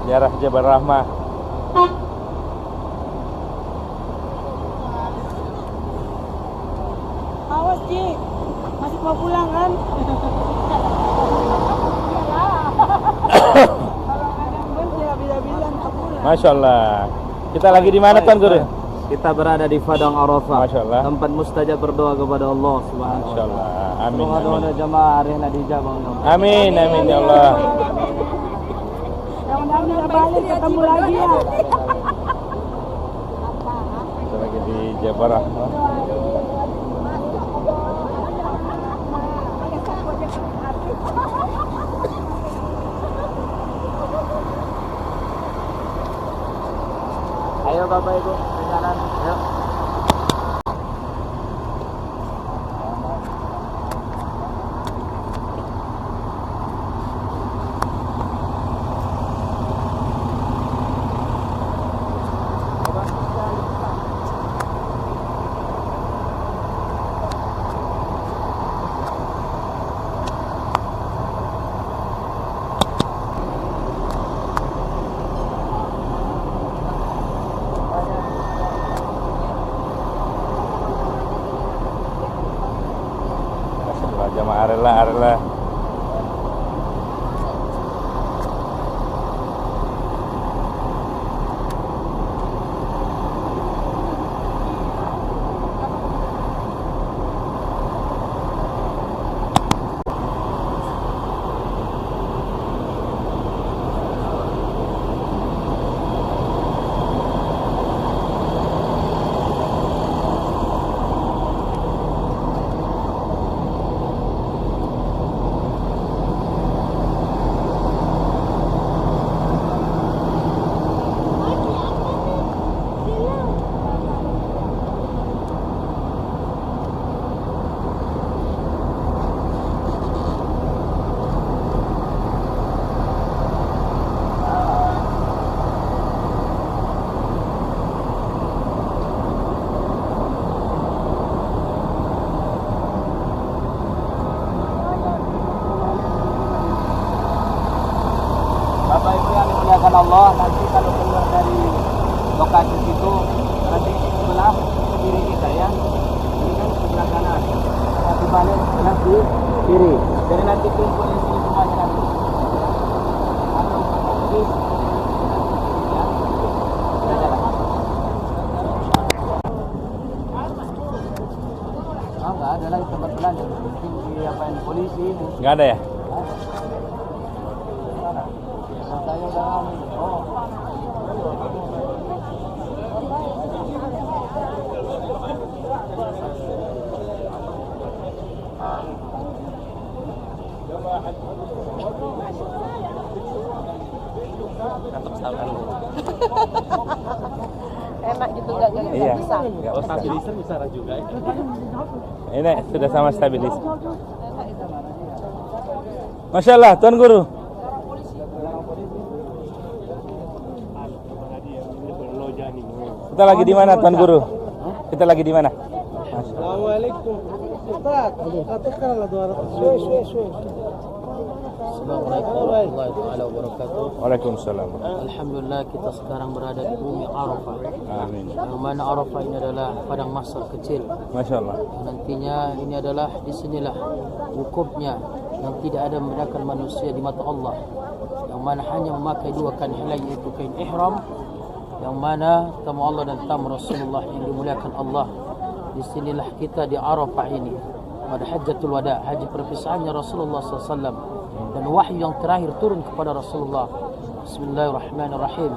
Ziarah Jabal Rahmah. Awas Ci, masih mau pulang kan? Kalau ada bus ya bila-bila nggak pulang. Masya Allah. Kita lagi di mana Tuan Guru? Kita berada di Padang Arafah. Masya Allah. Tempat mustajab berdoa kepada Allah Subhanahu wa Masya Allah. taala. Amin. Doa-doa jamaah hari ini dijabah. Amin. Amin ya Allah. Mudah-mudahan bisa balik ketemu lagi ya. Kita lagi di Jabal Rahmah. Ayo Bapak Ibu, jalan. Ayo. Jamaah rela. Bapak Ibu yang dimuliakan Allah, nanti kalau keluar dari lokasi situ, nanti sebelah kiri kita ya. Ini kan sebelah kanan. Nanti balik nanti kiri. Jadi nanti kumpul di sini semuanya nanti. Atau kiri. Ya. Kita jalan. Oh, enggak ada lagi tempat belanja. Mungkin diapain polisi ini. Nggak ada ya? Saya udah ramai. Oh. Enak gitu nggak Iya. bisa. Nggak usah. Stabilizer bisa juga ya. Ini sudah sama stabilis. Masya Allah, Tuan Guru. Kita lagi di mana Tuan Guru? Kita lagi di mana? Assalamualaikum. Ustaz, katakanlah 200. Assalamualaikum warahmatullahi taala wabarakatuh. Waalaikumsalam. Alhamdulillah kita sekarang berada di bumi Arafah. Amin. Yang mana Arafah ini adalah padang mahsyar kecil. Masya Allah. Nantinya ini adalah di sinilah wukufnya yang tidak ada membedakan manusia di mata Allah. Yang mana hanya memakai dua kain helai yaitu kain ihram. Yang mana tamu Allah dan tamu Rasulullah yang dimuliakan Allah. Di sinilah kita di Arafah ini pada Hajjatul Wada, haji perpisahannya Rasulullah SAW, dan wahyu yang terakhir turun kepada Rasulullah. Bismillahirrahmanirrahim.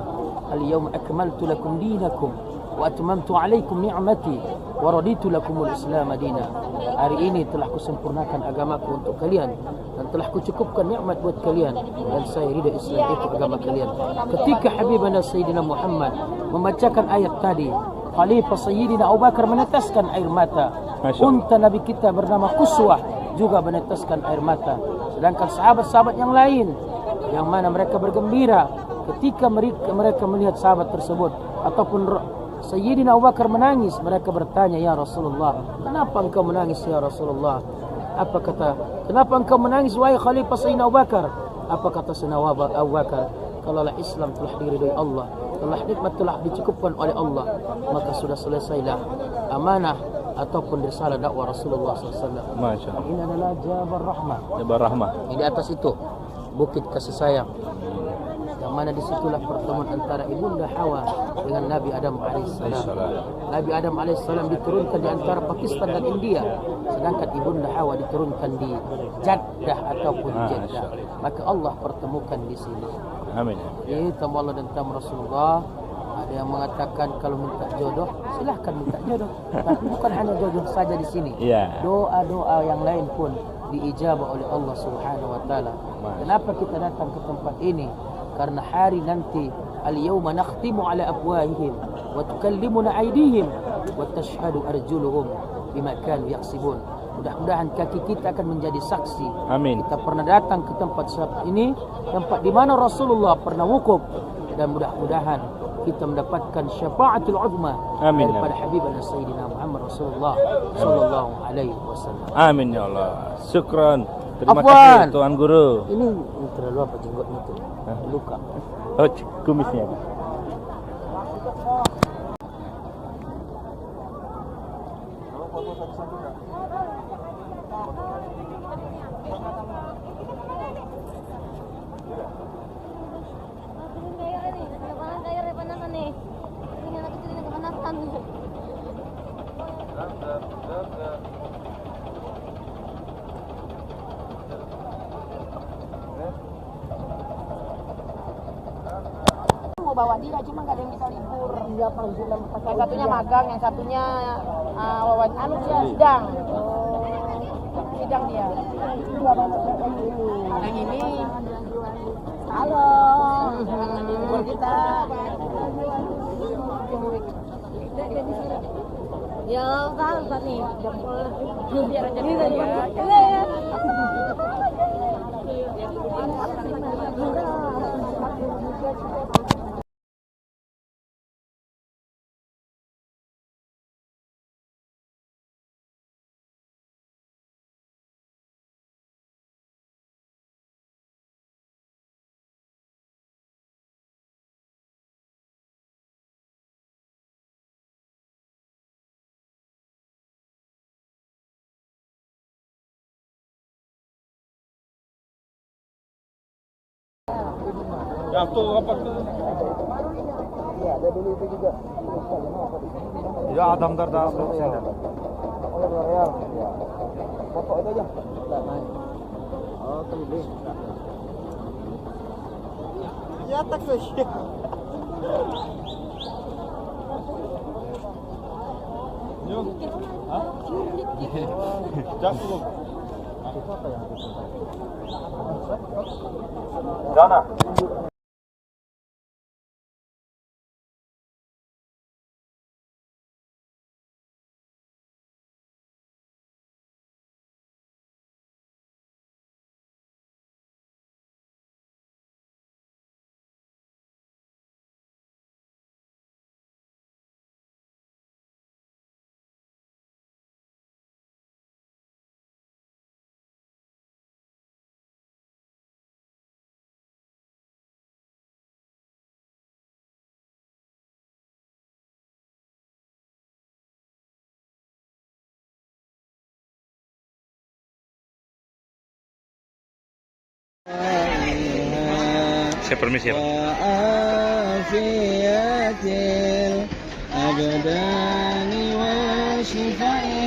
Al-yawma akmaltu lakum dinakum wa atmamtu alaikum ni'mati wa raditu lakumul Islam madina. Hari ini telah kusempurnakan agamaku untuk kalian dan telah kucukupkan nikmat buat kalian dan saya ridha Islam itu agama kalian. Ketika Habibana Sayyidina Muhammad membacakan ayat tadi, Khalifah Sayyidina Abu Bakar meneteskan air mata. Unta Nabi kita bernama Quswah juga meneteskan air mata. Sedangkan sahabat-sahabat yang lain yang mana mereka bergembira ketika mereka melihat sahabat tersebut, ataupun Sayyidina Abu Bakar menangis, mereka bertanya, "Ya Rasulullah, kenapa engkau menangis ya Rasulullah?" Apa kata, "Kenapa engkau menangis wahai Khalifah Sayyidina Abu Bakar?" Apa kata Sayyidina Abu Bakar? kalaulah Islam telah diridhoi Allah, telah nikmat telah dicukupkan oleh Allah, maka sudah selesailah amanah ataupun risalah dakwah Rasulullah SAW. Masya Allah. Ini adalah Jabal Rahmah. Jabal Rahmah. Yang di atas itu Bukit Kasih Sayang, yang mana disitulah pertemuan antara ibunda Hawa dengan Nabi Adam alaihissalam. Nabi Adam alaihissalam diturunkan di antara Pakistan dan India, sedangkan ibunda Hawa diturunkan di Jeddah ataupun Jeddah. Maka Allah pertemukan di sini. Amin. Ini tamu Allah dan tamu Rasulullah. Ada yang mengatakan kalau minta jodoh silahkan minta jodoh, tapi bukan hanya jodoh saja di sini. Iya. Doa-doa yang lain pun diijabah oleh Allah Subhanahu wa taala. Kenapa kita datang ke tempat ini? Karena hari nanti al-yawma nakhtimu ala afwahihim wa tukallimuna aydihim wa tashhadu arjuluhum bima kanu yaksibun. Mudah-mudahan kaki kita akan menjadi saksi. Amin. Kita pernah datang ke tempat ini, tempat di mana Rasulullah pernah wukuf, dan mudah-mudahan kita mendapatkan syafaatul uzma daripada Habibana Sayyidina Muhammad Rasulullah sallallahu alaihi wasallam. Amin ya Allah. Syukran. Terima Afwan. kasih Tuan Guru. Ini terlalu apa jenggotnya itu? Luka. Oh, kumisnya. Mau bawa dia cuma nggak ada yang bisa libur. Yang satunya magang, yang satunya sidang. Sidang dia. Yang ini halo, libur kita. Ya kan nih, biar jadi ya. Jatuh apa tuh? Ya, ada dulu itu juga. Ya, Adam Darda. Oleh L'Oreal. Ya. Foto itu aja. Enggak main. Oh, tulis. Ya, tak sih. Yuk. Hah? Jatuh. Foto yang itu. Sana. Saya permisi ya Pak. Wa'afiyatil abdani wa shifai